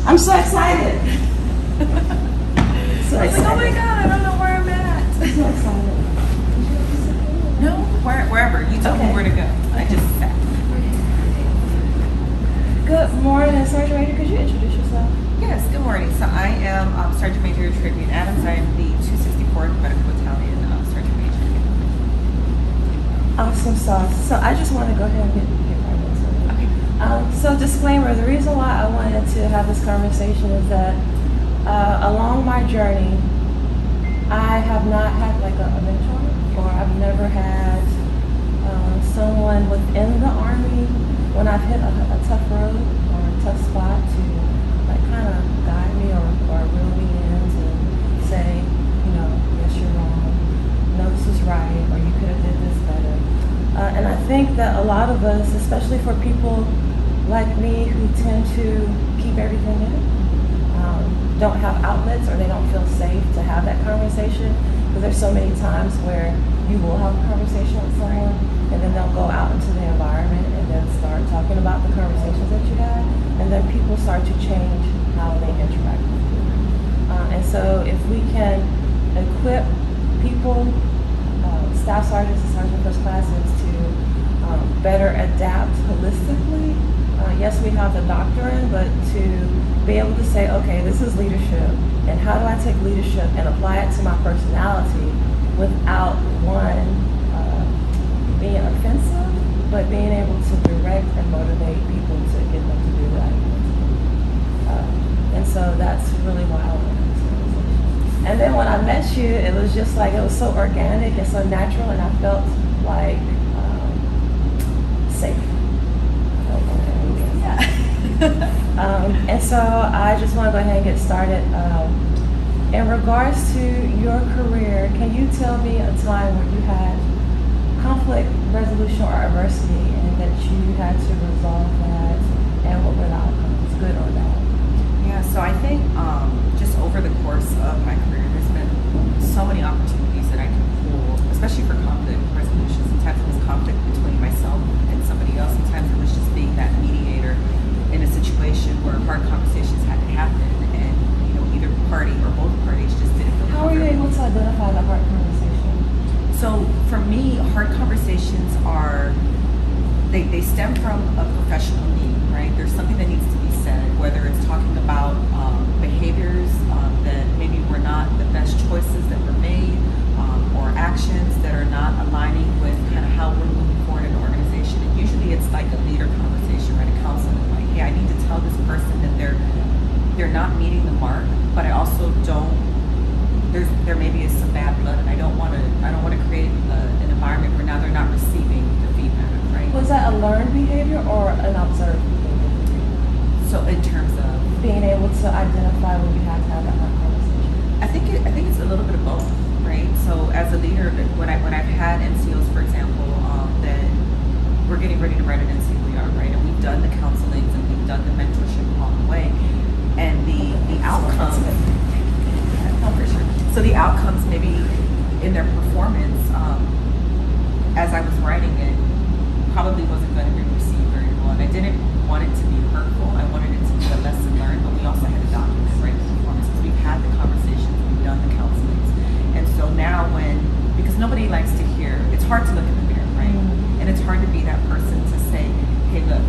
I'm so excited. So I was like, oh my excited. God, I don't know where I'm at. So excited. No, wherever. You told me Okay. where to go. I just sat. Good morning, Sergeant Major. Could you introduce yourself? Yes, good morning. So I am Sergeant Major Tribune Adams. I am the 264th Medical Battalion Sergeant Major. Awesome sauce. So I just want to go ahead and get right into it. Okay. So disclaimer, the reason why I wanted to have this conversation is that along my journey, I have not had like a mentor, or I've never had someone within the Army when I've hit a tough road or a tough spot to like kind of guide me or reel me in to say, you know, yes, you're wrong, no, this is right, or you could have did this better. And I think that a lot of us, especially for people like me who tend to keep everything in, don't have outlets or they don't feel safe to have that conversation, because there's so many times where you will have a conversation with someone and then they'll go out into the environment and then start talking about the conversations that you had, and then people start to change how they interact with you. And so if we can equip people, staff sergeants and sergeant first classes to better adapt holistically. Yes, we have the doctrine, but to be able to say, okay, this is leadership, and how do I take leadership and apply it to my personality without one, being offensive, but being able to direct and motivate people to get them to do what I need them to do. And so that's really why I wanted this conversation. And then when I met you, it was just like, it was so organic and so natural, and I felt like safe. And so I just want to go ahead and get started. In regards to your career, can you tell me a time where you had conflict resolution or adversity and that you had to resolve that, and what were the outcomes, good or bad? Yeah, so I think just over the course of my career, there's been so many opportunities that I can pull, especially for conflict resolution. Sometimes it was conflict between myself and somebody else. Sometimes it was just being that mediator in a situation where hard conversations had to happen, and either party or both parties just didn't feel How were you able to identify the hard conversation? So for me, hard conversations are, they stem from a professional need, right? There's something that needs to be said, whether it's talking about behaviors that maybe were not the best choices that were made, or actions that are not aligning with kind of how we're moving forward in an organization. And usually it's like a leader conversation, right? A counselor, like, hey, I need to tell this person that they're not meeting the mark, but I also don't, there maybe is some bad blood, and I don't want to create an environment where now they're not receiving the feedback, right? Was that a learned behavior or an observed behavior? So in terms of Being able to identify when you had to have that hard conversation. I think it's a little bit of both, right? So as a leader, when I've had NCOs, for example, that we're getting ready to write an NCOER, right? And we've done the counselings and we've done the mentorship along the way, and the outcomes. For sure. So the outcomes maybe in their performance, as I was writing it, probably wasn't going to be received very well. And I didn't want it to be hurtful. I wanted it to be a lesson learned, but we also had to document, right, the performances. We've had the conversations, we've done the counselings. And so now because nobody likes to hear, it's hard to look in the mirror, right? And it's hard to be that person to say, hey, look,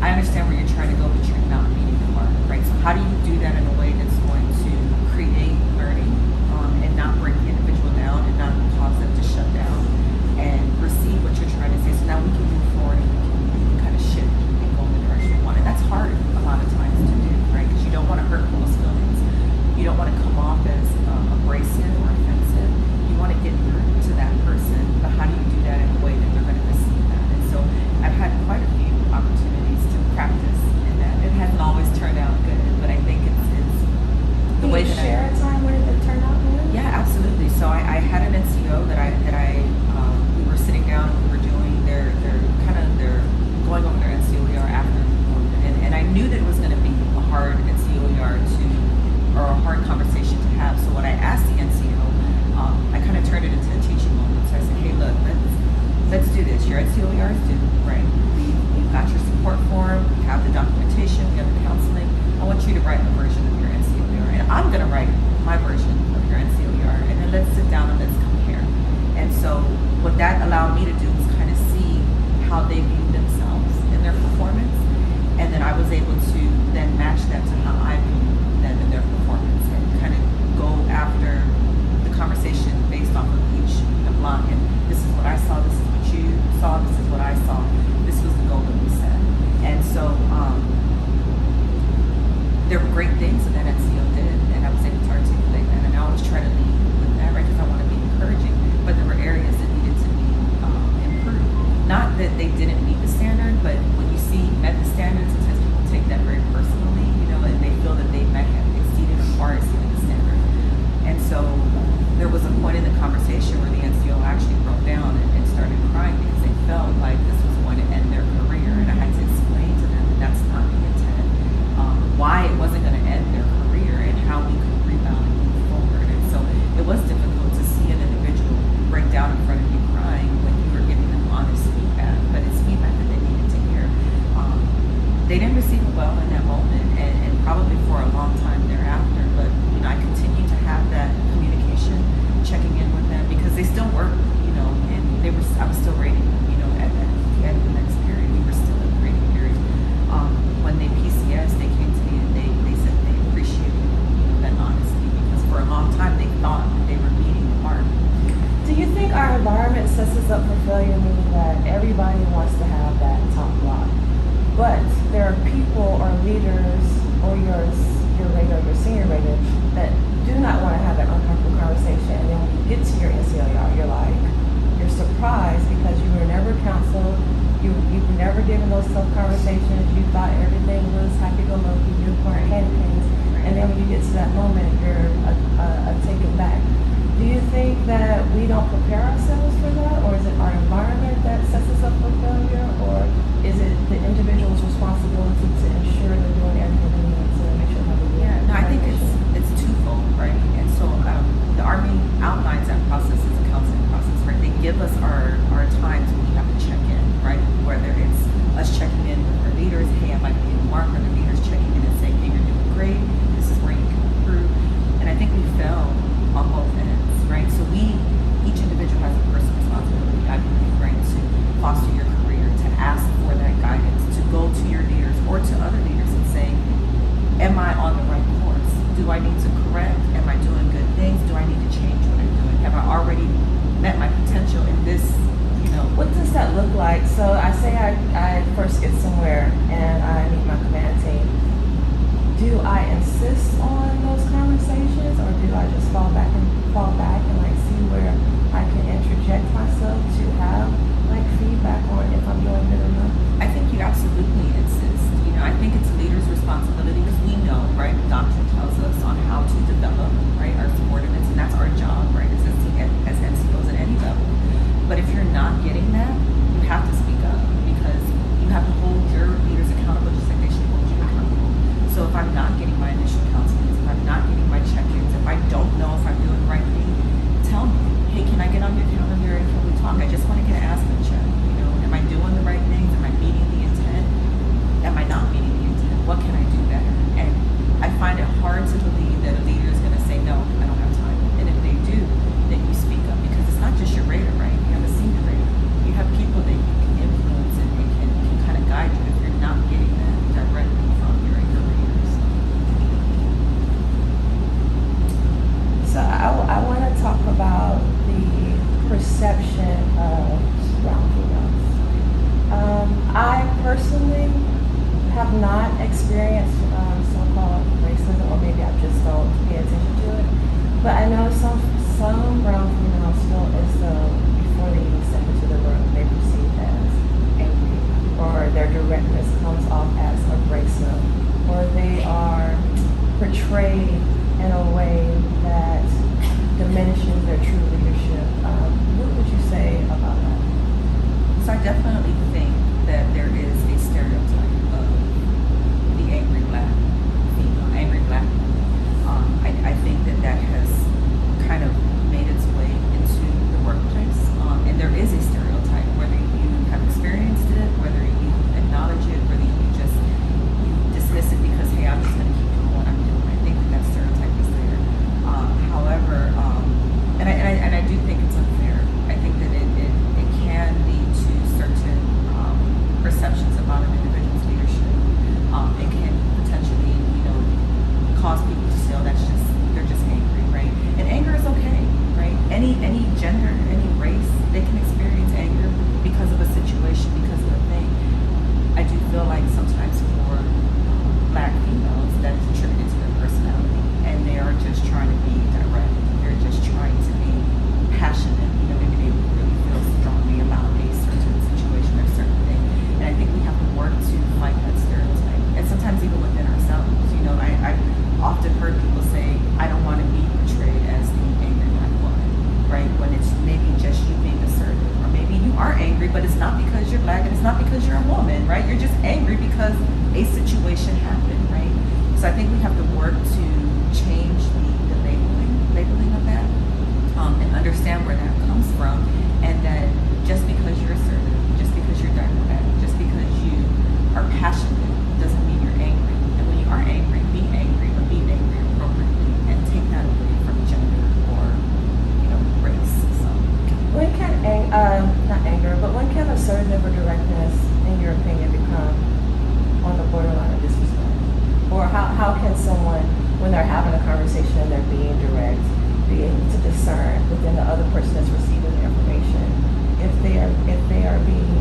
I understand where you're trying to go, but you're not. want you to write a version of your NCLER, and I'm going to write my version of your NCLER, and then let's sit down and let's compare. And so what that allowed me to do was kind of see how they viewed themselves in their performance, and then I was able to then match that to how I view them in their performance, and kind of go after the conversation based off of each block. And this is what I saw, this is what you saw, this is what I saw. This was the goal that we set. And so there were great things that NCO did, and I was able to articulate that. And I always try to lead with that, right? Because I want to be encouraging. But there were areas that needed to be improved. Not that they didn't meet the standard, but when you see met the standards, sometimes people take that very personally, and they feel that they might have exceeded or far exceeded the standard. And so there was a point in the conversation where the NCO actually broke down and started crying because they felt like this was going to end their career. And I had to explain to them that that's not the intent. Why it wasn't going to end their career and how we could rebound and move forward. And so it was difficult to see an individual break down in front of you crying when you were giving them honest feedback, but it's feedback that they needed to hear. They didn't receive it well in that moment, and probably for a long time thereafter, but I continue to have that communication, checking in with them, because they still work, and I was still rating them, at the end of the next period, we were still in the rating period. When they PCS, they came to me and they said they appreciated, that honesty, because for a long time they thought that they were meeting the mark. Do you think our environment sets us up for failure, meaning that everybody wants to have that top block, but there are people or leaders or your rater, your senior rater, that do not want to have that uncomfortable conversation, and then when you get to your NCLER, you're surprised because you were never counseled, you were never given those tough conversations, you thought everything was happy-go-lucky, you weren't handpinned, and then when you get to that moment, you're taken back. Do you think that we don't prepare ourselves for that, or is it our environment that sets us up for failure, or is it the individual's responsibility to ensure they're doing everything they need to make sure that they're Yeah, no, I think it's twofold, right? And so the Army outlines that process as a counseling process, right? They give us our times when we have to check in, right? Whether it's us checking in with our leaders, hey, I might be in the mark, or the leaders checking in and saying, hey, you're doing great, this is where you can improve. And I think we fell on both ends, right? So each individual has a personal responsibility, I believe, right, to foster your career, to ask for that guidance, to go to your leaders or to other leaders and say, am I on the right course? Do I need to correct? Am I doing good things? Do I need to change what I'm doing? Have I already met my potential in this, What does that look like? So I say I first get somewhere and I meet my command team. Do I insist on those conversations, or do I just fall back and see where I can interject myself to have feedback on if I'm doing good or not? I think you absolutely insist. I think it's a leader's responsibility, because we know, right, the doctrine tells us on how to develop, right, our subordinates, and that's our job, right, as NCOs at any level. But if you're not getting that, you have to speak up, because you have to hold your leaders accountable just like they should hold you accountable. So if I'm not getting my initial counseling, if I'm not getting my check-ins, if I don't know if I'm doing the right thing, tell me, hey, can I get on your calendar and can we talk? I just want to get an asthma check. Am I doing the right things? Am I meeting the intent? Am I not meeting the intent? What can I do better? And I find it hard to believe that a leader is going to say, no, I don't have time. And if they do, then you speak up, because it's not just your rater, right? You have a senior rater. You have people that you can influence and can kind of guide you if you're not getting that directly from your raters. So I want to talk about the perception of brown females. I personally have not experienced so-called racism, or maybe I just don't pay attention to it. But I know some brown females feel as though before they even step into the room, they're perceived as angry, or their directness comes off as abrasive, or they are portrayed in a way that diminishes their true leadership. What would you say about that? So I definitely think that there is a stereotype of the angry black female, angry black woman. I think that has kind of made its way into the workplace. And there is a stereotype, whether you have experienced it, whether you acknowledge it, whether you dismiss it because, hey, I'm just going to keep So I think we have to work to change the labeling of that, and understand where that comes from, and that just because you're assertive, just because you're diplomatic, just because you are passionate, doesn't mean you're angry. And when you are angry, but be angry appropriately, and take that away from gender or race. So When can, not anger, but when can assertive or directness, in your opinion, become on the borderline of disrespect? Or how can someone, when they're having a conversation and they're being direct, be able to discern within the other person that's receiving the information if they are being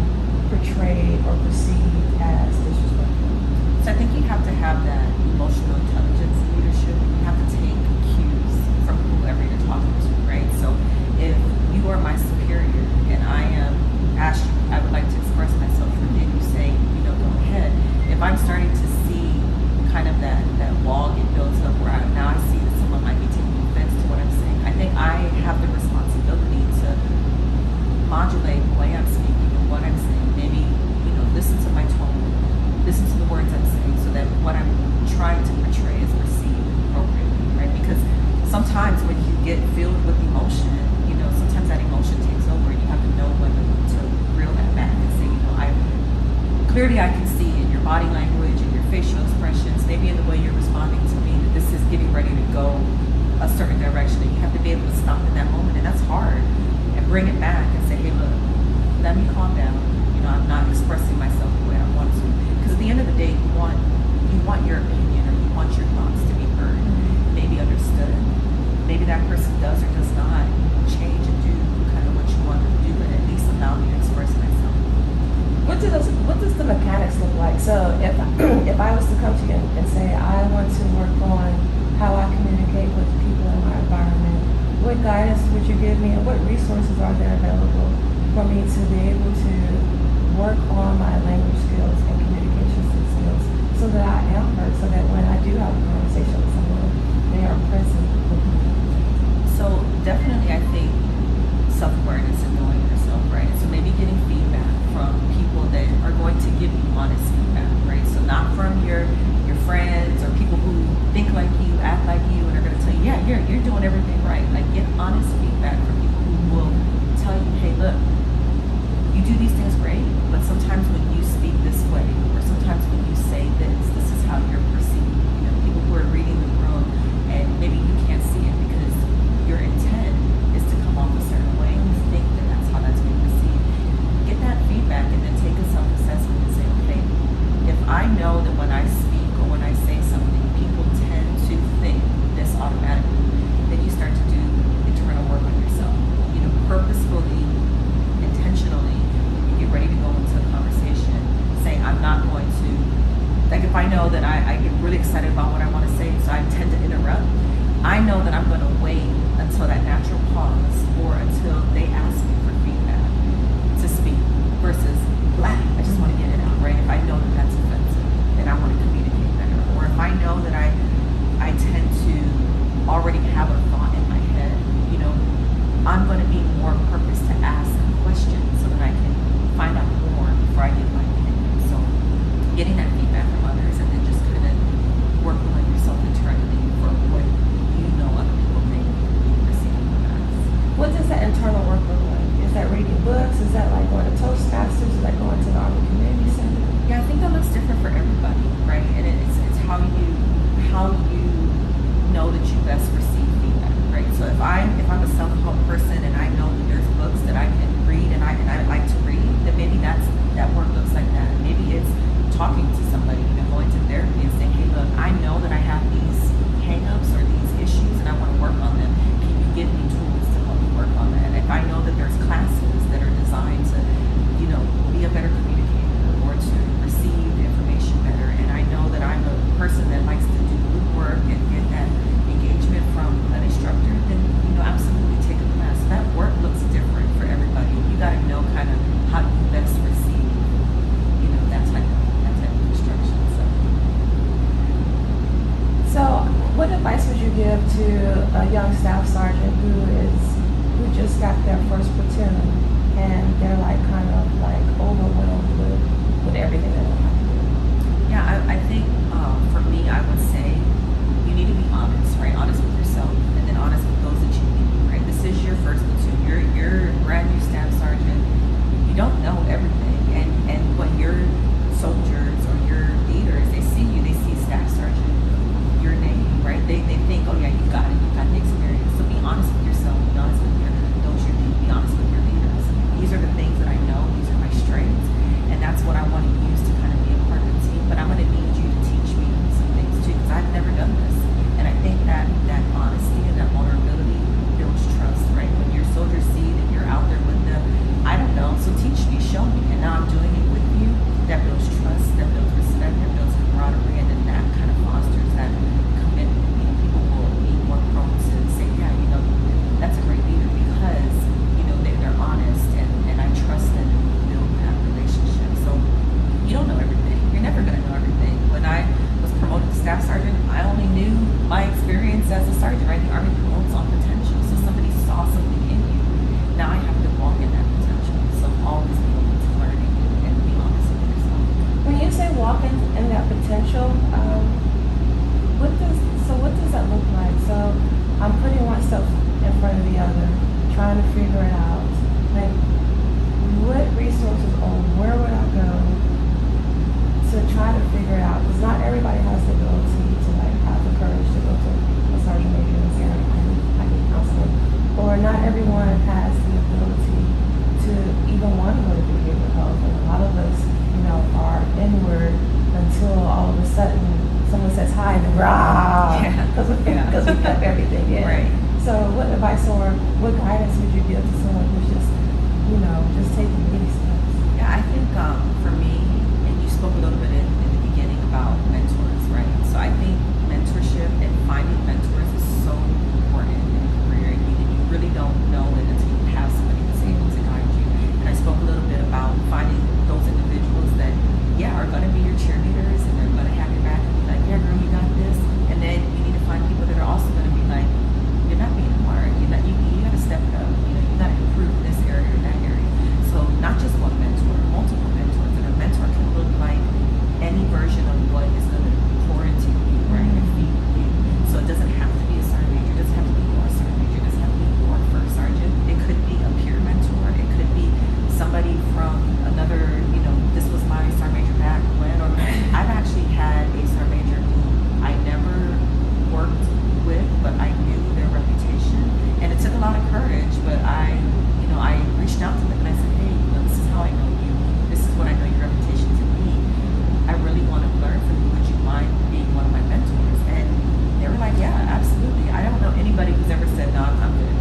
portrayed or perceived as disrespectful? So I think you have to have that emotional intelligence in leadership. You have to take cues from whoever you're talking to, right? So if you are my superior and I am asked you, I would like to express myself, and then you say, go ahead. If I'm starting to see kind of that wall get built up where now I see that someone might be taking offense to what I'm saying, I think I have the responsibility to modulate the way I'm speaking and what I'm saying. Maybe, listen to my tone, listen to the words I'm saying, so that what I'm trying to portray is received appropriately, right? Because sometimes when you get filled with emotion, sometimes that emotion takes over, and you have to know when to reel that back and say, clearly I can see in your body language and your facial expressions, maybe in the way you're responding to me, that this is getting ready to go a certain direction, and you have to be able to stop in that moment, and that's hard, and bring it back and say, hey, look, let me calm down. I'm not expressing myself the way I want to, because at the end of the day, you want your opinion, or you want your thoughts to be heard, maybe understood. Maybe that person does or does not change and do kind of what you want them to do, but at least allow me to express myself. What does the mechanics look like? So if I was to come to you and say I want to work on how I communicate with people in my environment, what guidance would you give me, and what resources are there available for me to be able to work on my language skills and communication skills, so that I am heard, so that when I do have a conversation with someone, they are present with me? So definitely, I think self-awareness and knowing yourself, right? So maybe getting feedback from people that are going to give you honest feedback, right? So not from your friends or people who think like you, act like you, and are going to tell you, yeah, you're doing everything right. Like, get honest feedback from people who will tell you, hey, look, you do these things great, but sometimes when you speak this way, or sometimes when you say this is how you're perceived. People who are reading the room, and maybe you can't see it because your intent is to come off a certain way, and you think that that's how that's being received. Get that feedback, and then take a self-assessment and say, okay, if I know that when I speak or when I say something, people tend to think this automatically, then you start to do internal work on yourself. Purposefully, intentionally, you get ready to go into a conversation, saying, I'm not going to, like, if I know that I get really excited about what I want to say, so I tend to interrupt, I know that I'm going to wait until that natural pause, or until they ask me for feedback to speak, versus blah, I just want to get it out, right? If I know that that's offensive, then I want to communicate better. Or if I know that I tend to already have a thought in my head, I'm going to be more purpose to ask questions so that I can find out more before I give my opinion. So getting that feedback from others, and then just kind of working on yourself internally for what other people think you perceive in the past. What does that internal work look like? Is that reading books? Is that like going to Toastmasters? Is that going to the Army Community Center? Yeah, I think that looks different for everybody, right? And it's how you know that you best receive feedback, right? So if I'm a self-help person, and I know that there's books that I can read and I like to read, then maybe that work looks like that. Maybe it's talking to somebody, going to therapy and saying, hey, look, I know that I have these hang-ups or these issues, and I want to work on them. Can you give me tools to help me work on that? And if I know that there's classes that are designed to, be a better communicator, or to receive information better, and I know that I'm a person that likes to do group work and get that engagement from an instructor, then absolutely take a class. That work looks different for everybody. You got to know kind of how you best receive, that type of instruction. So what advice would you give to a young staff sergeant who just got their first platoon, and they're like kind of like overwhelmed with everything that they have to do? Yeah, Yeah, I think for me, I would say you need to be honest, right? Honest with yourself, and then honest with those that you lead, right? This is your first platoon. You're a brand new staff sergeant. You don't know everything, and when your soldiers or your leaders, they see you, they see staff sergeant, your name, right? They think, oh yeah, you got it, you got the experience. So be honest with yourself. Be honest with those you lead. Be honest with your leaders. These are the things that I know. These are my strengths, and that's what I want to use to kind of be a part of the team. But I'm going to need you to teach me some things too, because I've never done this. And I think that honesty and that vulnerability builds trust, right? When your soldiers see that you're out there with them, I don't know, so teach me, show me, and now I'm doing it with you. That builds trust, that builds respect, that builds camaraderie, and then that kind of fosters that commitment. People will be more prone to say, yeah, that's a great leader because, they're honest and I trust them and we build that relationship. So you don't know everything. You're never going to know everything. When I was promoted to staff sergeant, I only knew my experience as a sergeant, right? The Army promotes on potential. So somebody saw something in you. Now I have to walk in that potential. So always be open to learning and be honest with yourself. When you say walk in that potential, what does that look like? So I'm putting oneself in front of the other, trying to figure it out. Like, what resources or where would I go to try to figure it out? Because not everybody has the ability to have the courage to go to a sergeant major and say, I need counseling. Or not everyone has the ability to even want to go to behavioral health. And a lot of us, are inward until all of a sudden someone says hi and then because we kept everything in. Right. So what advice or what guidance would you give to someone who's just taking these steps? Yeah, I think for me, and you spoke a little bit in the beginning about mentors, right? So I think mentorship and finding mentors is so important in a career. You really don't know it until you have somebody that's able to guide you. And I spoke a little bit about finding those individuals that, are going to be your cheerleaders and they're going to have your back and be like, yeah, girl, you got this. And then you need to find people that are also going to be like, you're not being hard. You got to step it up. You got to improve this area or that area. So not just one mentor, multiple mentors. And a mentor can look like any version of what is going to pour into you, right, and feed you. So it doesn't have to be a sergeant major. It doesn't have to be your sergeant major. It doesn't have to be your first sergeant. It could be a peer mentor. It could be somebody from another, this was my sergeant major back when, or I've actually had a sergeant major who I never worked with, but I knew their reputation. And it took a lot of courage, but I reached out to them and I said, hey, this is how I know you. This is what I know your reputation to be. I really want to learn from you. Would you mind being one of my mentors? And they were like, yeah, absolutely. I don't know anybody who's ever said, no, I'm good.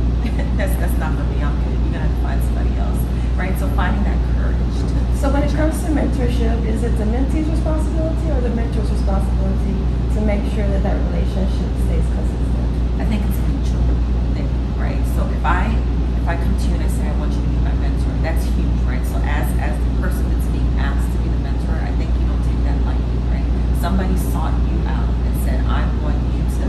that's not for me. I'm good. You're going to have to find somebody else, right? So finding that courage to. So when it comes to mentorship, is it the mentee's responsibility or the mentor's responsibility to make sure that relationship stays consistent? I think it's a mutual thing, right? So if I come to you and I say, I want you to be my mentor, that's huge, right? So as the person that's being asked to be the mentor, I think you don't take that lightly, right? Somebody sought you out and said, I want you to,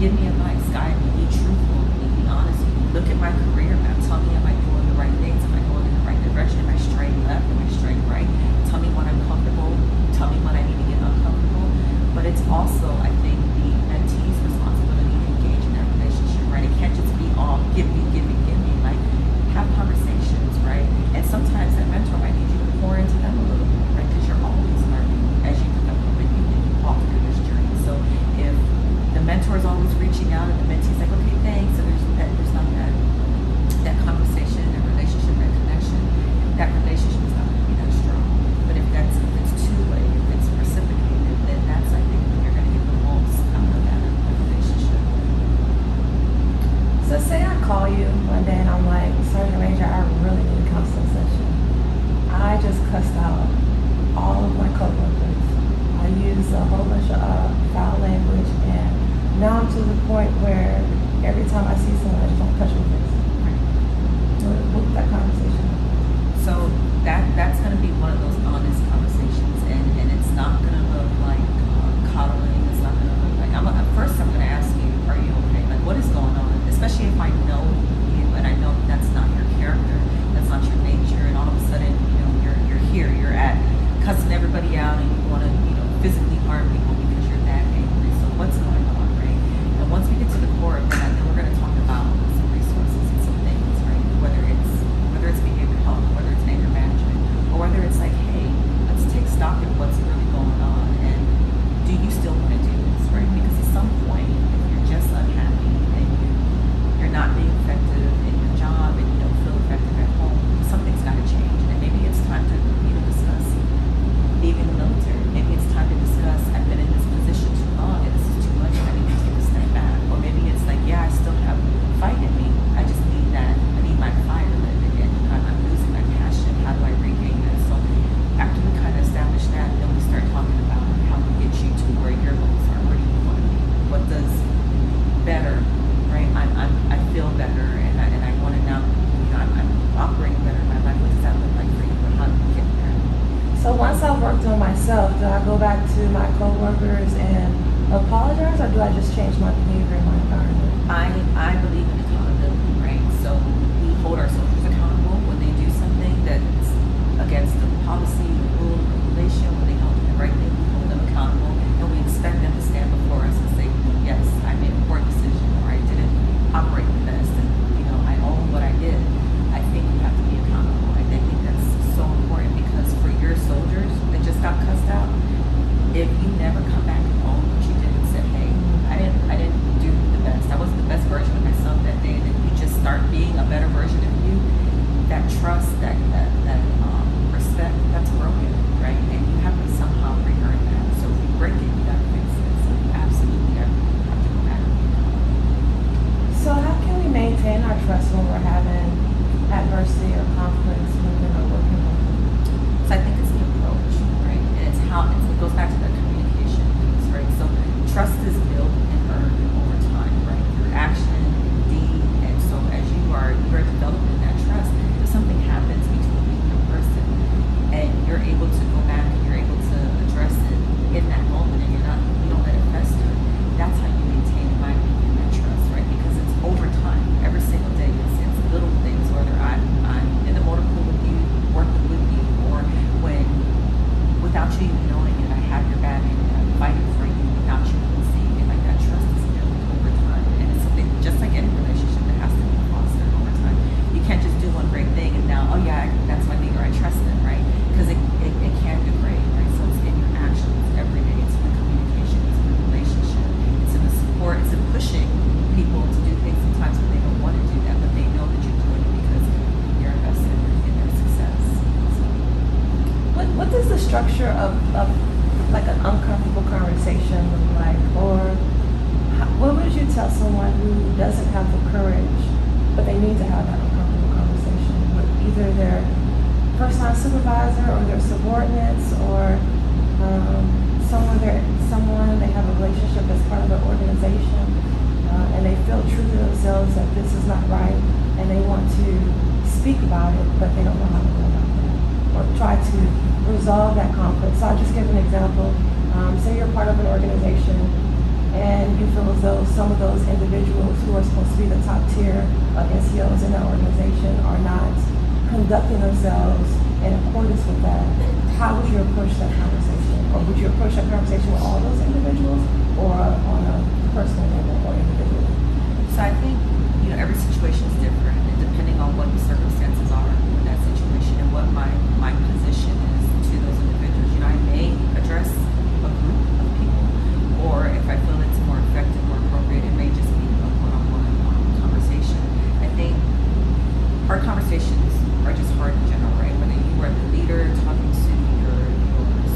give me advice, guide me, be truthful, be honest with me. Look at my career map. Tell me, am I doing the right things? Am I going in the right direction? Am I straight left? Am I straight right? Tell me when I'm comfortable. Tell me when I need to get uncomfortable. But it's also, I think, the mentee's responsibility to engage in that relationship, right? It can't just be all give me. Like, have conversations, right? And sometimes that mentor might need you to pour into them a little bit, right? Because you're always learning as you develop and you walk through this journey. So if the mentor is always reaching out and the mentee's like, okay, thanks, and there's not that conversation, that relationship, that connection, that relationship is not going to be that strong. But if it's two-way, if it's reciprocated, then that's, I think, when you're going to get the most out of that relationship. So say I call you one day and I'm like, Sergeant Major, I really need a counseling session. I just cussed out all of my coworkers. I used a whole bunch of foul language, and now I'm to the point where every time I see someone, I just don't touch my face. What that conversation? So that's going to be one of those honest conversations, and it's not going to look like coddling. It's not going to look like first I'm going to ask you, are you okay? Like, what is going on? Especially if I know you and I know that's not your character, that's not your nature, and all of a sudden, you're here, you're at cussing everybody out, and you want to, myself? Do I go back to my coworkers and apologize, or do I just change my behavior in my environment? I believe in accountability, right? So we hold our soldiers accountable when they do something that's against the policy, the rule, the regulation, when they don't do the right thing, we hold them accountable, and we expect them to stand before us and say, yes, I made a poor decision, or I didn't operate the best, and I own what I did. I think you have to be accountable. I think that's so important, because for your soldiers that just got cussed out, if you never come back and own what you did and said, hey, I didn't do the best. I wasn't the best version of myself that day, and then you just start being a better version of you, that trust, that respect, that's broken, right? And you have to somehow re-earn that. So if you break it, you gotta fix it. So you absolutely have to go back and be accountable. So how can we maintain our trust when we're having adversity or conflicts within our working life? So I think it's the approach, right? And it's how it goes back to the communication piece, right? So trust is built and earned over time, right? Through action, deed, and so as you are developing that trust, if something happens between you and a person, and you're able to go back and you're able to address it in that moment, and you don't let it fester, that's how you maintain, in my opinion, that trust, right? Because it's over time, every single day. It's little things, whether I'm in the motor pool with you, working with you, or when, without you even knowing it, I have your back and I'm fighting for you without you even seeing it. Like, that trust is built over time, and it's something just like any relationship that has to be fostered over time. You can't just do one great thing and now, oh yeah, that's my leader, I trust them, right? Because it can degrade, right? So it's in your actions every day. It's in the communication, it's in the relationship, it's in the support, it's in pushing people to do things sometimes when they don't want to do that, but they know that you're doing it because you're invested in their success. So, What does the structure of like an uncomfortable conversation look like? Or what would you tell someone who doesn't have the courage, but they need to have that uncomfortable conversation with either their first-line supervisor or their subordinates, or someone they have a relationship as part of an organization, and they feel true to themselves that this is not right, and they want to speak about it, but they don't know how to go about that, or try to resolve that conflict. So I'll just give an example. Say you're part of an organization, and you feel as though some of those individuals who are supposed to be the top tier of NCOs in that organization are not conducting themselves in accordance with that. How would you approach that conversation? Or would you approach that conversation with all those individuals, or on a personal level or individual? So I think, every situation is different, and depending on what the circumstances are in that situation and what my position is to those individuals, I may address a group of people, or if I feel it's more effective, more appropriate, it may just be a one-on-one conversation. I think hard conversations are just hard in general, right? Whether you are the leader talking to your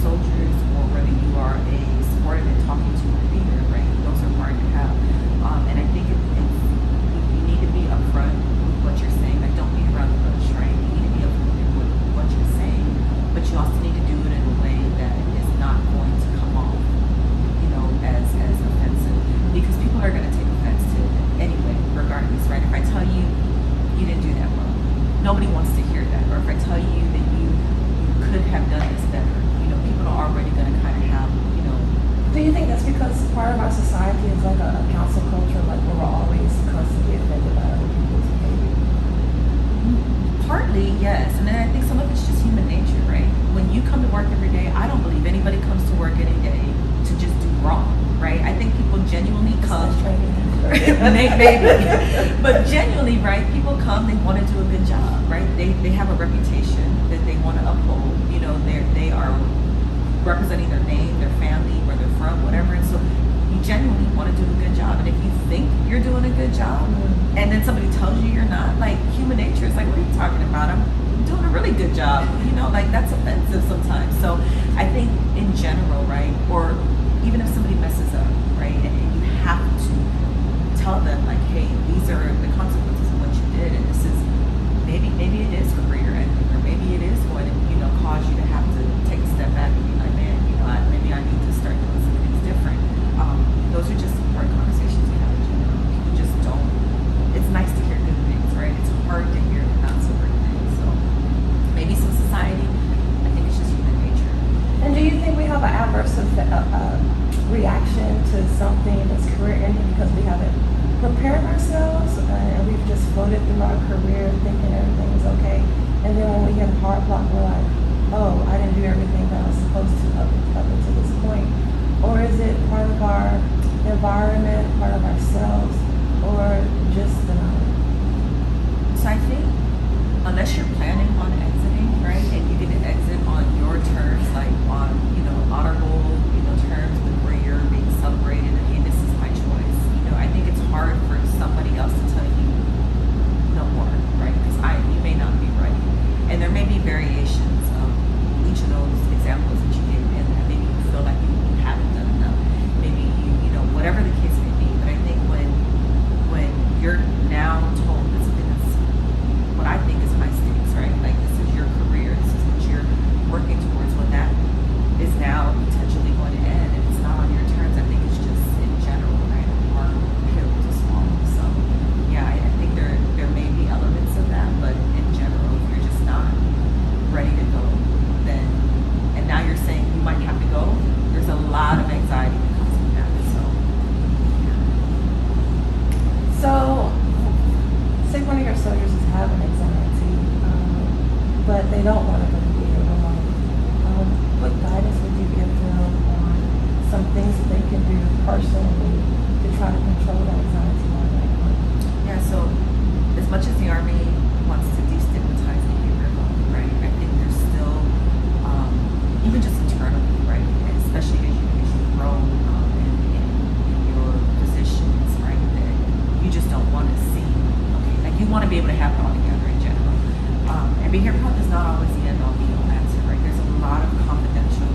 soldiers, or whether you are a subordinate talking to a leader, right? Those are hard to have. And I think you need to be upfront with what you're saying. Like, don't beat around the bush, right? You need to be upfront with what you're saying, but you also need to do it in a way that is not going to come off, as offensive, because people are going to take offense to it anyway, regardless, right? If I tell you you didn't do that well, nobody wants to hear that. Or if I tell you that you could have done this better, people are already going to kind of have, Do you think that's because part of our society is like a council culture, like where we're always constantly offended by other people's behavior? Partly, yes. And then I think some of it's just human nature, right? When you come to work every day, I don't believe anybody comes to work any day to just do wrong, right? I think people genuinely come. Maybe. But genuinely, right? People come, they want to do a good job, right? They have a reputation that they want to uphold. They are representing their name, their family, where they're from, whatever. And so you genuinely want to do a good job. And if you think you're doing a good job, and then somebody tells you you're not, like, human nature is like, what are you talking about? I'm doing a really good job. Like, that's offensive sometimes. So I think in general, right? Or even if somebody messes up, right? And you have to tell them, like, hey, these are the consequences of what you did, and this is maybe it is career ending, or maybe it is going to cause you to have to take a step back and be like, man, maybe I need to start doing some things different. Those are just hard conversations we have in general. People just don't. It's nice to hear good things, right? It's hard to hear not so great things. So maybe some society. I think it's just human nature. And do you think we have in this career ending because we haven't prepared ourselves and we've just floated through our career thinking everything is okay. And then when we hit a hard block, we're like, oh, I didn't do everything that I was supposed to up until this point. Or is it part of our environment, part of ourselves, or just the knowledge? So I think unless you're planning on exiting, right, and you get to exit on your terms, like on, honorable, terms with where you're being celebrated and, hey, this is my choice. I think it's hard for somebody else to tell you no more, right? Because you may not be right. And there may be variations of each of those examples that you gave, and maybe you feel like you haven't done enough. Maybe whatever the case may be. But I think when you're now told this is what I think is high stakes, right? Like this is your career, this is what you're working towards. When that is now potentially going to end, if it's not on your terms, I think it's just in general, right, a hard pill to swallow. So yeah, I think there may be elements of that, but in general, if you're just not ready to go, then, and now you're saying you might have to go, there's a lot of anxiety that comes with that. So say one of your soldiers is having anxiety, but they don't want to go to VA alone. What guidance would you give them on some things that they can do personally to try to control that anxiety while they're at home? Yeah, so as much as the Army wants to destigmatize behavior health, right, I think there's still, even just internally, right, and especially as you grow in your positions, right, that you just don't want to see, okay, like you want to be able to have it all together in general. And behavioral health is not always the end-all be-all answer, right? There's a lot of confidential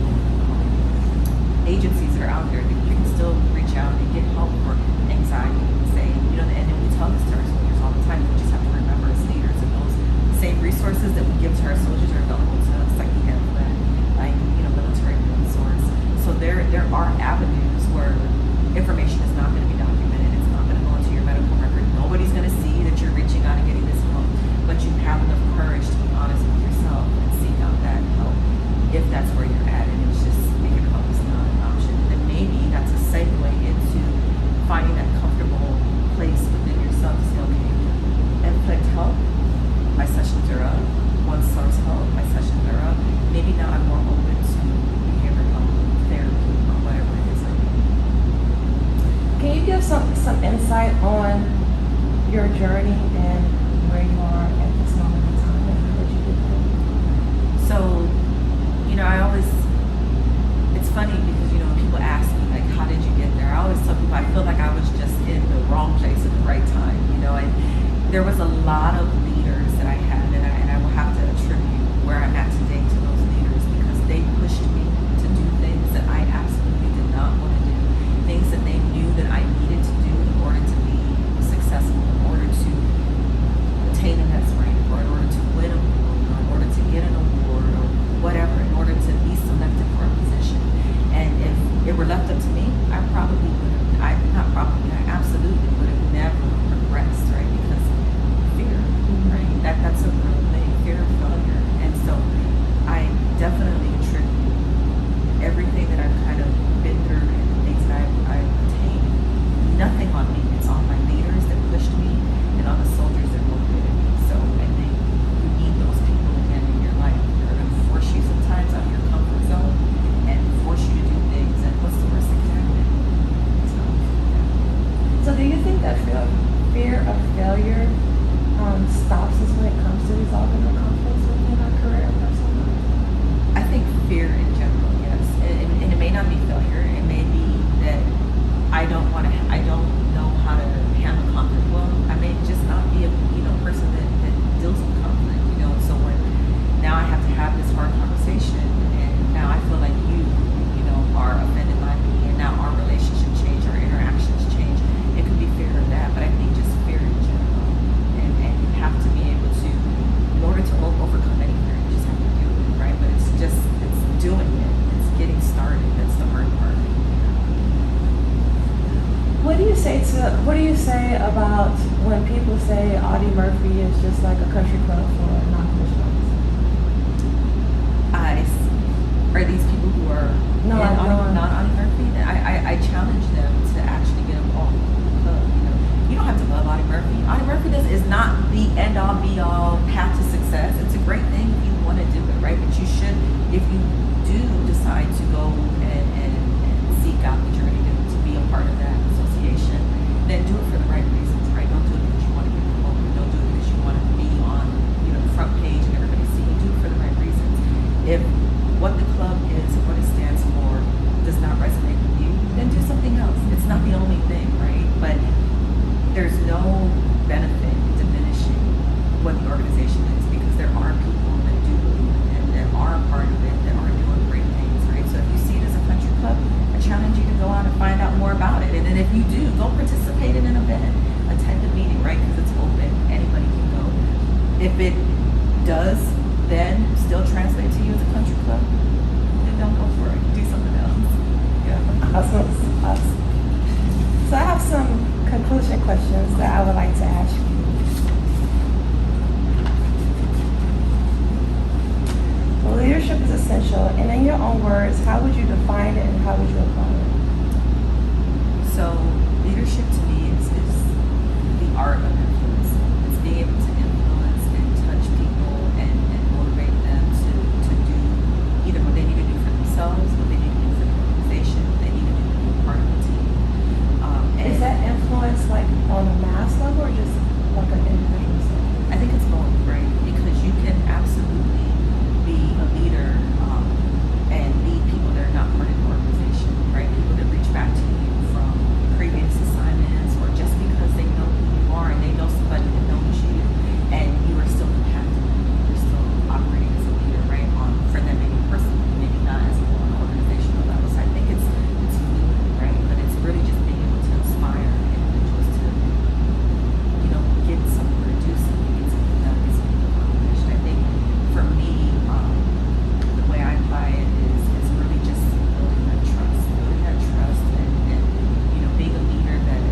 agencies that are out there that you can still reach out and get help for anxiety and say, and then we tell this to our soldiers all the time. We just have to remember as leaders that those same resources that we give to our soldiers are available to us, like we have that, like, military resource. So there are avenues where information is not going to be documented. It's not going to go into your medical record. Nobody's going to see that you're reaching out and getting this help, but you have enough courage to be honest with yourself and seek out that help if that's where you're at, and it's just behavioral health is not an option. Then maybe that's a segue into finding that comfortable place within yourself to say, okay, inflict help, my sessions are up. One source help, my sessions are up. Maybe now I'm more open to behavioral health therapy or whatever it is I need. Can you give some insight on your journey and where you are at this moment in time and how did you get there? So, it's funny because, when people ask me, like, how did you get there? I always tell people I feel like I was just in the wrong place at the right time, and there was a lot of leaders that I had, and I will have to attribute where I'm at today to those leaders because they pushed me to do things that I absolutely did not want to do, things that they knew that I needed to do in order to be successful, in order to obtain the next rank, or in order to win a award, or in order to get an award, or whatever, in order to be selected for a position. And if it were left up to me, I absolutely would have never progressed, right? Because fear, right? That's a real thing, fear of failure. And so I definitely attribute everything that I've kind of been through and the things that I've attained, nothing on me. It's on my leaders that pushed me and on the soldiers that motivated me. So I think you need those people again in your life. They're going to force you sometimes out of your comfort zone and force you to do things. And what's the worst that can happen? So do you think that fear of failure stops us when it comes to resolving the conflicts within our career and personal life? I think fear in general, yes. And it may not be failure. It may be that I don't know how to handle conflict well. I may just not be a person that deals with conflict, So when now I have to have this hard conversation, and now I feel like you are offended by me, and now our relationship change, our interactions change. It could be fear of that, but I think just fear in general. And you have to be able to, in order to overcome any fear, you just have to do it, right? But it's doing it. It's getting started. That's the hard part. What do you say about when people say Audie Murphy is just like a country club for non-commissioned officers? Are these people who are not Audie Murphy? I challenge them to actually no benefit in diminishing what the organization is, because there are people that do believe in it, that are a part of it, that are doing great things, right? So if you see it as a country club, I challenge you to go out and find out more about it. And then if you do, go participate in an event, attend a meeting, right? Because it's open, anybody can go. If it does then still translate to you as a country club, then don't go for it. Do something else. Yeah. Awesome. Awesome. So I have some conclusion questions that I would like to ask you. Well, leadership is essential, and in your own words, how would you define it and how would you apply it? So leadership to me is the art of influence. It's being able to influence and touch people and motivate them to do either what they need to do for themselves, what they need to do for the organization, what they need to do to be part of the team. Is that influence like on a mass level or just like an individual level? I think it's both, right? Because you can absolutely be a leader and lead people that are not part of the organization, right? People that reach back to you from previous assignments, or just because they know who you are and they know somebody that knows you, and you are still impacting them. You're still operating as a leader, right? For them, maybe personally, maybe not as on an organizational level. So I think it's fluid, right? But it's really just being able to inspire individuals to, get somewhere, do something, get something done, get something accomplished. I think for me, the way I apply it is really just building that trust and being a leader that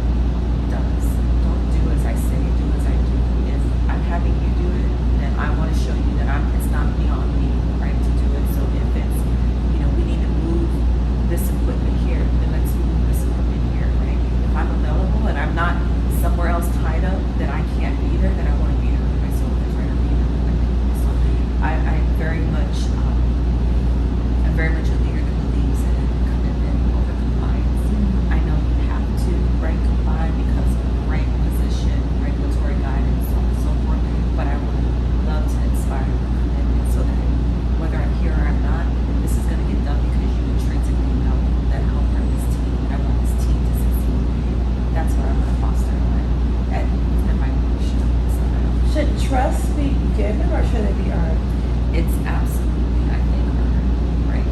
does. Don't do as I say, do as I do. If I'm having you do it, then I want to show you that it's not beyond me, right, to do it. So if it's, we need to move this equipment here, then let's move this equipment here, right? If I'm available and I'm not somewhere else tied up that I can't be there, then I want to be there with my soldiers, right? Or be there with my people. So I'm very much a leader that believes in commitment over compliance. I know you have to, right, comply because of rank, position, regulatory guidance, so on and so forth. But I would love to inspire the commitment so that whether I'm here or I'm not, this is going to get done because you intrinsically know that I help run this team and I want this team to succeed. That's what I'm going to foster in my leadership. Should trust be given or should it be earned? It's absolutely, I think, earned, right?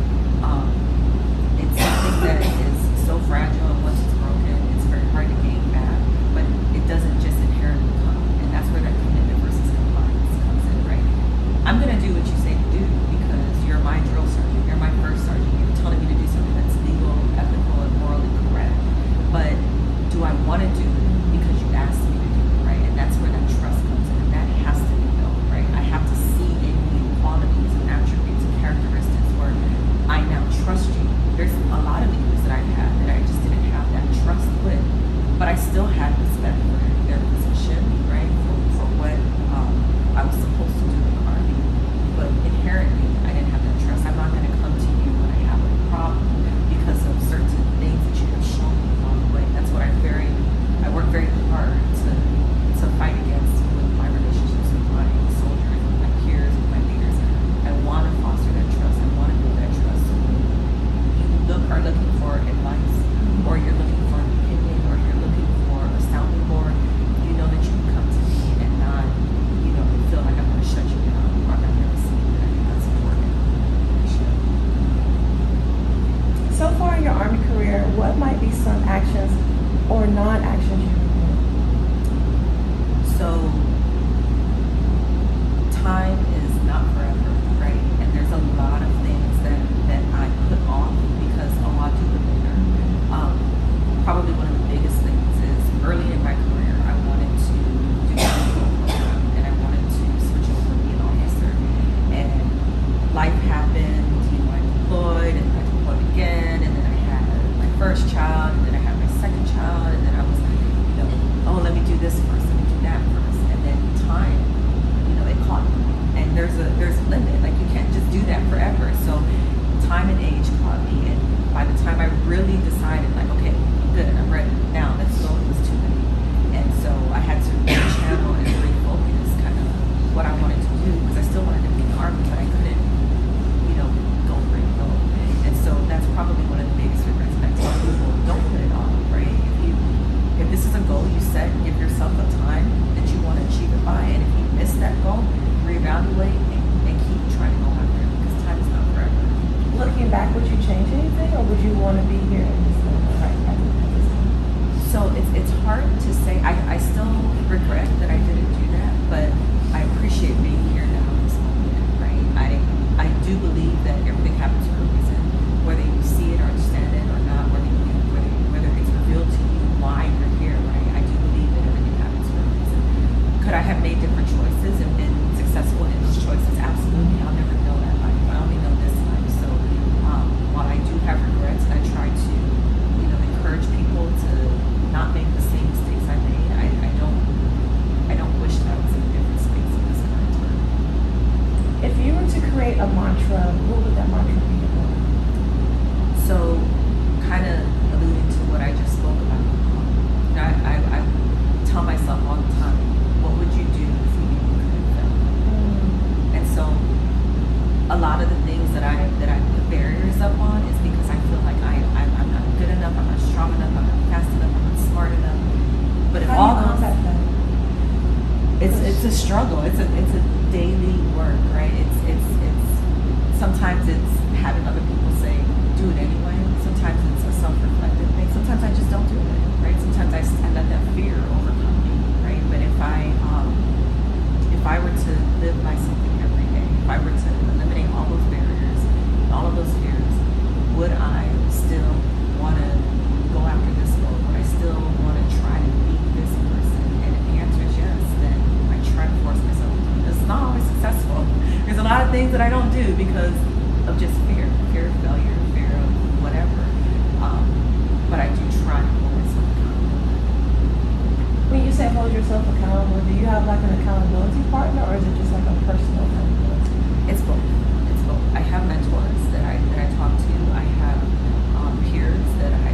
It's something that is so fragile, and once it's broken, it's very hard to gain back. But it doesn't just inherently come, and that's where that commitment versus compliance comes in, right? I'm going to do what you say to do because you're my drill sergeant, you're my first sergeant. You're telling me to do something that's legal, ethical, and morally correct. But do I want to do it because you asked me to do it, right? And that's where that trust comes in, and that has to be built, right? I have to see in you qualities and attributes and characteristics where I now trust you. There's a lot of leaders that I've had that I just didn't have that trust with, but I still had respect for their position, right? For what I was supposed to do in the Army. But inherently, I didn't have that trust. I'm not going to come to you when I have a problem because of certain things that you have shown me along the way. That's what I work very hard to fight against with my relationships with my soldiers, with my peers, with my leaders. I want to foster that trust. I want to build that trust. So when you are looking for advice, or you're looking for an opinion, or you're looking for a sounding board, you know that you can come to me and not, feel like I'm going to shut you down, or I'm not going to see that I think that's important. So far in your Army career, what might be some actions or non-actions you regret? So time is not forever, right? And there's a lot of things that I put off because, I do remember. Probably one of the biggest things is early in my career, I wanted to do the medical program and I wanted to switch over to be an officer. And life happened, I deployed and I deployed again, and then I had my first child, and then I had my second child, and then I was, let me do this first, let me do that first. And then time, it caught me. And there's a limit, like you can't just do that forever. So time and age caught me, and by the time I really decided, like, okay, I'm good, I'm ready, now let's go, it was too late. And yourself a time that you want to achieve it by, and if you miss that goal, reevaluate and keep trying to go after it, because time is not forever. Looking back, would you change anything, or would you want to be here in this moment right at this time? So it's hard to say. I still regret that I didn't do that, but I appreciate being here now in this moment, right? I do believe that everything happens for a reason, whether you see it or understand it or not, whether it's revealed to you why you're here, right? I do believe that everything happens for a reason. Could I have made different choices and been successful in those choices? Absolutely. I'll never know that life. I only know this life. So while I do have regrets, I try to, encourage people to not make the same mistakes I made. I don't wish that I was in a different space at this current time. If you were to create a mantra, what would that mantra be? So, kind of alluding to what I just spoke about. I tell myself all the time, what would you do if you knew you couldn't fail? And so, a lot of the things that I put barriers up on is because I feel like I'm not good enough, I'm not strong enough, I'm not fast enough, I'm not smart enough. But if all those, it's a struggle. It's a daily work, right? It's sometimes it's having other people say, do it anyway. Sometimes it's a self-reflective thing. Sometimes I just don't do it, right? Sometimes I let that fear overcome me, right? But if I were to live by something every day, if I were to eliminate all those barriers, all of those fears, would I still want to go after this goal? Would I still want to try to beat this person? And if the answer is yes, then I try to force myself to do it. It's not always successful. There's a lot of things that I don't do because of just fear of failure, fear of whatever. But I do try to hold myself accountable. When you say hold yourself accountable, do you have like an accountability partner, or is it just like a personal accountability? It's both. It's both. I have mentors that I talk to. I have peers that I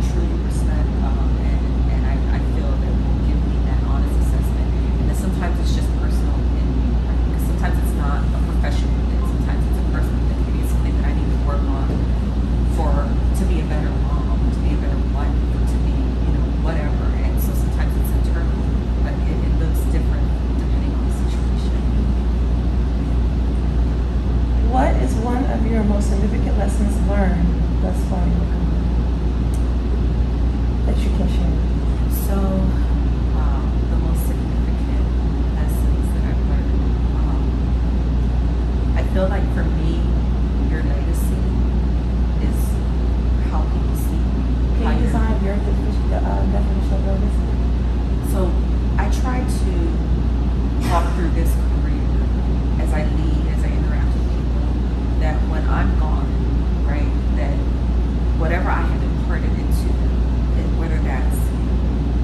truly respect, and I feel that will give me that honest assessment. And then sometimes it's just personal in me, right? Because sometimes it's not a professional thing. Sometimes it's a personal thing. Maybe it's something that I need to work on to be a better mom, to be a better wife, to be whatever. And so sometimes it's internal, but it looks different depending on the situation. What is one of your most significant lessons learned thus far in your career that you can share? So, the most significant lessons that I've learned, I feel like for me, your legacy is how people see you. Can you design your definition of legacy? So, I try to walk through this career as I lead, as I interact with people, that when I'm gone, right, that whatever I have imparted into them, and whether that's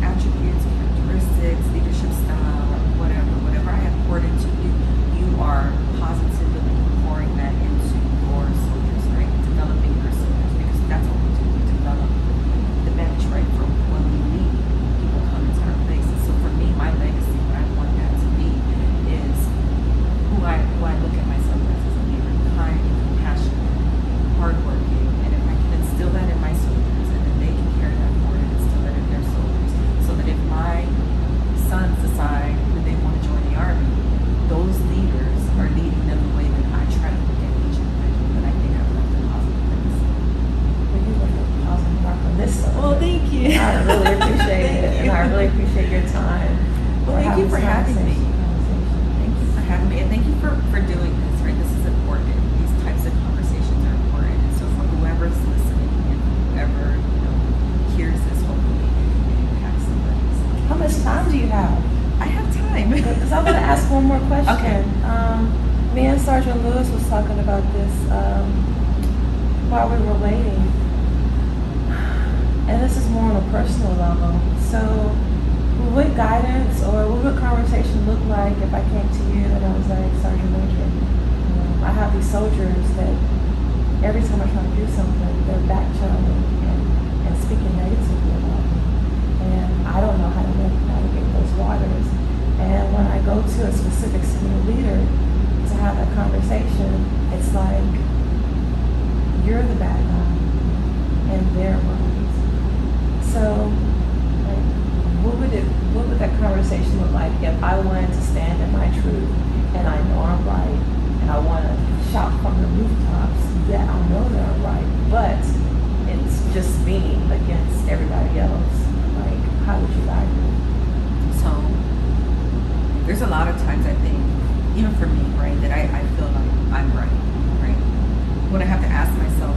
attributes, characteristics, leadership style, or whatever I have poured into you, you are positively pouring that into your soldiers, right? Developing your soldiers, because that's what we do. We develop the bench, right? From when we leave, people come into our place. And so for me, my legacy, what I want that to be, is who I look at myself as a leader, kind, compassionate, hardworking, and if I can instill that in my soldiers, and then they can carry that forward and instill that in their soldiers, so that if my sons decide that they want to join the Army, those leaders are leading them the way that I try to look at each individual that I think I've left a positive legacy. Well, you left a positive mark on this subject. Well, thank you. I really appreciate it, and I really appreciate your time. Well, thank you for having me. Conversation. Thank you for having me, and thank you for doing this, right? This is important. These types of conversations are important. And so for whoever's listening and whoever, hears this, hopefully it impacts somebody. So, How much time do you have? I have time. Because I'm going to ask one more question. Okay. Me and Sergeant Lewis was talking about this while we were waiting. And this is more on a personal level. So, what guidance or what would conversation look like if I came to you and I was like, Sergeant Major, I have these soldiers that every time I try to do something, they're back channeling and speaking negatively about me. And I don't know how to navigate those waters. And when I go to a specific senior leader to have that conversation, it's like, you're the bad guy and they're wrong. So, like, what would that conversation look like if I wanted to stand in my truth and I know I'm right and I want to shout from the rooftops that I know that I'm right, but it's just me against everybody else? Like, how would you guide me? So there's a lot of times I think, even for me, right, that I feel like I'm right, right? What I have to ask myself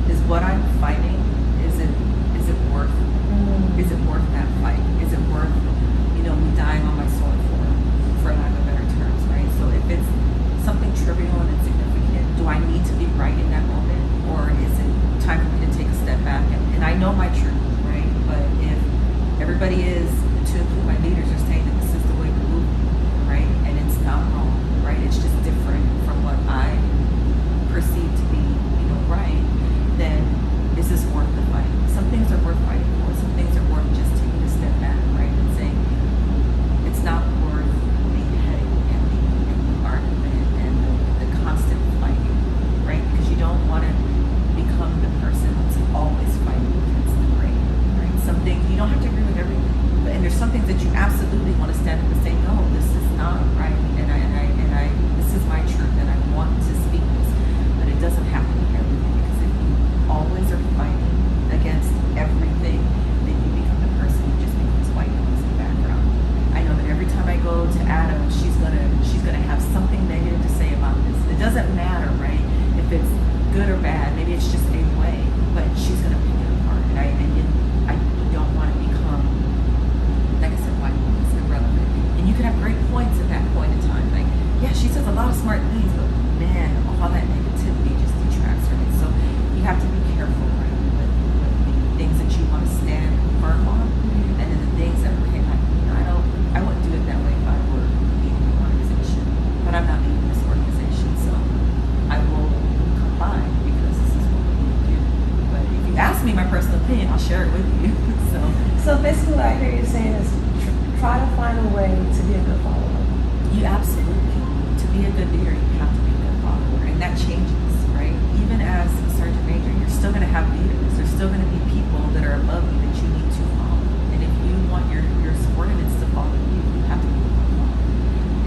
is what I'm fighting, is it worth is it worth that fight? Is it worth, me dying on my sword for lack of better terms, right? So if it's something trivial and insignificant, do I need to be right in that moment? Or is it time for me to take a step back? And I know my truth, right? But if everybody is, to include my leaders, are saying that this is the way to move, right? And it's not wrong, right? It's just different from what I perceive to be, right? Then is this worth the fight? Some things are worth fighting for. Some things are worth just taking a step back, right? And saying it's not worth the headache and the argument and the constant fighting, right? Because you don't want to become the person that's always fighting against the grain, right? Some things you don't have to agree with everything, but and there's some things that you absolutely want to stand up and say, no, this is not right, and I this is my truth, and I want to speak this, but it doesn't have to be everything, because if you always are fighting against everything, then you become the person who just becomes white noise in the background. I know that every time I go to Adam, she's gonna have something negative to say about this. It doesn't matter, right? If it's good or bad, maybe it's just a way, but she's gonna pick it apart. And I don't want to become, like I said, white noise, irrelevant. And you can have great points at that point in time. Like, yeah, she says a lot of smart things, but man, all that negativity just detracts from it. So you have to be careful, right, with the things that you want to stand firm on, and then the things that, okay, I wouldn't do it that way if I were leading an organization, but I'm not leading this organization, so I will comply because this is what we need to do. But if you ask me my personal opinion, I'll share it with you. So basically what I hear you saying is try to find a way to be a good follower. You absolutely, to be a good leader, you have to be a good follower, and that changes, right? Even as a sergeant major, you're still going to have leaders. There's still going to be people that are above you that you need to follow. And if you want your subordinates to follow you, you have to be the one follower.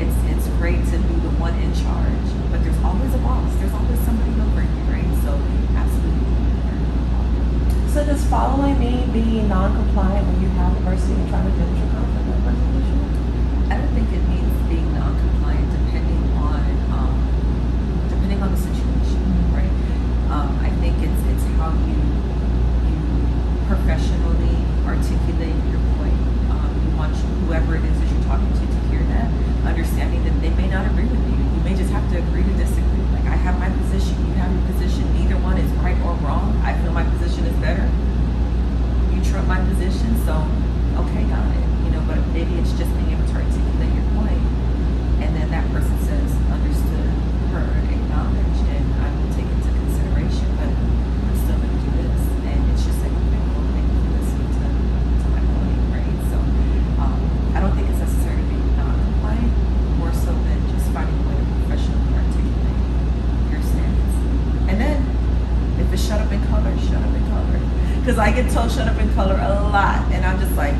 It's great to be the one in charge, but there's always a boss. There's always somebody over you, right? So absolutely, So does following mean being non-compliant when you have adversity and trying to deal with your conflict with resolution? I don't think it means being non-compliant depending on the situation, right? I think it's how you professionally articulate your point. You want whoever it is that you're talking to hear that, understanding that they may not agree with you. You may just have to agree to disagree. Like, I have my position, you have your position. Neither one is right or wrong. I feel my position is better. You trump my position, so okay, got it. But maybe it's just being able to articulate your point, and then that person says, understood, heard, acknowledged, and I will take into consideration, but I'm still going to do this. And it's just like, okay, well, thank you for listening to my point, right? So I don't think it's necessary to be non-compliant, more so than just finding a way to professionally articulate your stance. And then, if it's shut up in color, shut up in color. Because I get told shut up in color a lot, and I'm just like,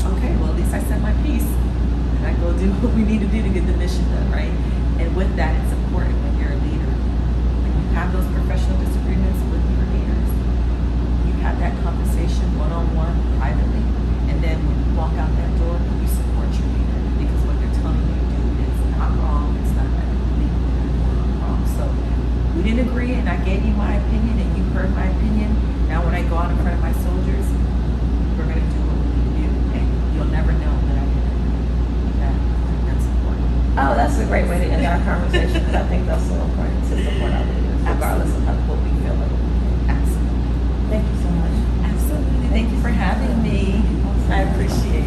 okay, well, at least I said my piece, and I go do what we need to do to get the mission done, right? And with that, it's important when you're a leader, when you have those professional disagreements with your leaders, you have that conversation one-on-one, privately, and then when you walk out that door, you support your leader, because what they're telling you to do is not wrong, it's not legally wrong. So we didn't agree, and I gave you my opinion, and you heard my opinion. Now when I go out in front of my soldiers, we're going to do what we need to do, and you'll never know that I did it. That's important. Oh, that's a great way to end our conversation, because I think that's so important to support our leaders, regardless of what we feel like. Absolutely. Thank you so much. Absolutely. Thank you for having me. I appreciate it.